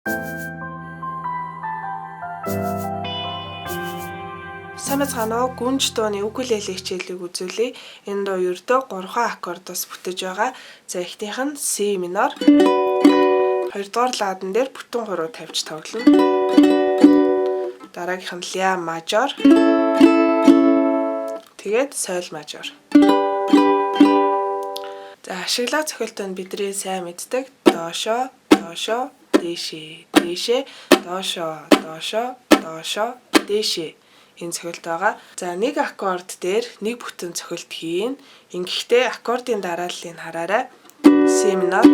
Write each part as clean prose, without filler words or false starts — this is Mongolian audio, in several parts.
Сайн байцгаана уу? Гүнж дууны укулеле хичээлийг үзүүлье. Энэ дуу ердөө 3 аккордоос бүтэж байгаа. За эхнийх нь C минор. Хоёрдугаар ладан дээр бүтэн 3 тавьж тоглоно. Дараагийнх нь ля мажор. Тэгээд соль мажор. За ашиглаа цохилтонд бидний сайн мэддэг доошо, доошо, дээшээ, дээшээ, доошо, доошо, доошо, дээшээ. Энэ цохилт байгаа. За нэг аккорд дээр нэг бүтэн цохилт хийн. Ингэхдээ аккордын дарааллыг хараарай. C минор,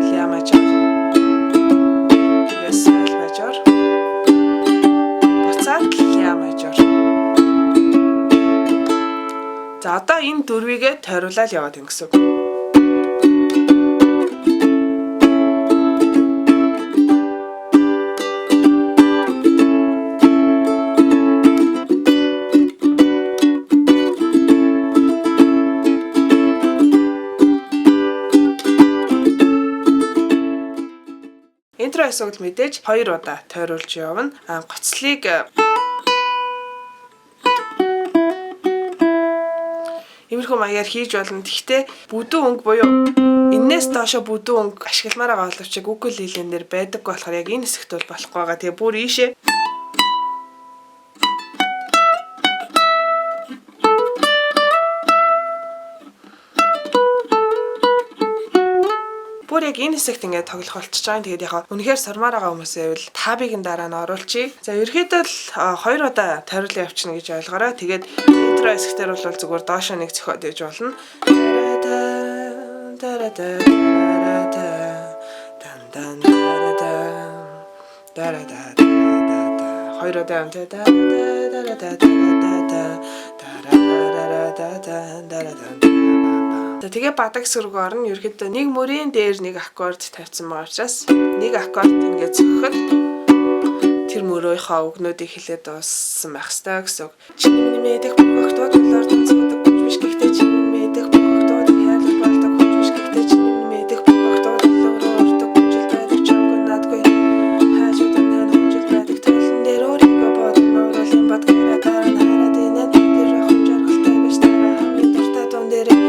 ля мажор, соль мажор, буцаад ля мажор. За одоо энэ дөрвийгээ тойруулаад яваад юм гэсэн үг. Интро эсвэл мэдээж 2 удаа тойруулж явна. Гоцлыг иймэрхүү маягаар хийж болно. Гэхдээ бүдүүн өнгө буюу энээс доошо бүдүүн өнгө ашигламаар байгаа боловч укулелен дээр байдаг болохоор яг энэ хэсэгт бол болохгүй байгаа. Тэгээ бүр ийшээ бүр яг энэ хэсэгт ингээд тоглох болчихж байгаа. Тэгээд яг үнэхээр сормоор байгаа хүмүүсээ бол табыг нь дараа нь оруулчихъя. За ерөөхдөө л 2 удаа тойруулан явчихна гэж ойлгоорой. Тэгээд интро хэсгээр бол зүгээр доошоо нэг зөхиод ээж болно. 2 удаа амтаа. Тэгээ бадаг сүргээр нь ерөөхдөө нэг мөрийн дээр нэг аккорд тавьсан байгаа учраас нэг аккорд ингээд зөхөхөд тэр мөрөөхөө өгнүүдийг хэлээд дууссан байх ёстой гэсэн үг. Чиний мэдэх бүхэгтүүд болоор тэнцвэдэг гэж биш гэхдээ чиний мэдэх бүхэгтүүд хайрлах болдог гэж биш гэхдээ чиний мэдэх бүхэгтүүд өөрөө ордог хүчил байдаг чамгүй наадгүй хаажууд нэн хүчил байдаг төлн дээр өөрийгөө бодно өөрөлийн бодгороо дараа хараад инээ тэр ахын жаргалтай биш дараа хамгийн дуртай дуун дээр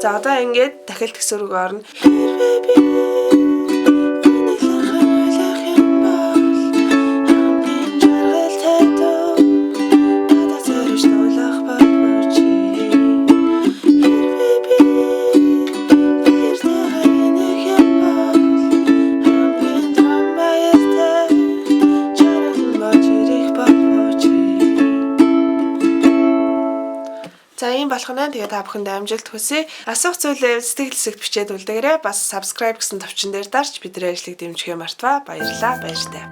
За одоо ингээд дахилт хэсрүүг орно. За ийм болох нь тэгээ та бүхэнд амжилт хүсье. Асуух зүйлээ сэтгэл хэсэгт бичээд үлдээгээрэй. Бас subscribe гэсэн товчон дээр дарж бидний ажлыг дэмжихээ мартваа. Баярлалаа. Баяртай.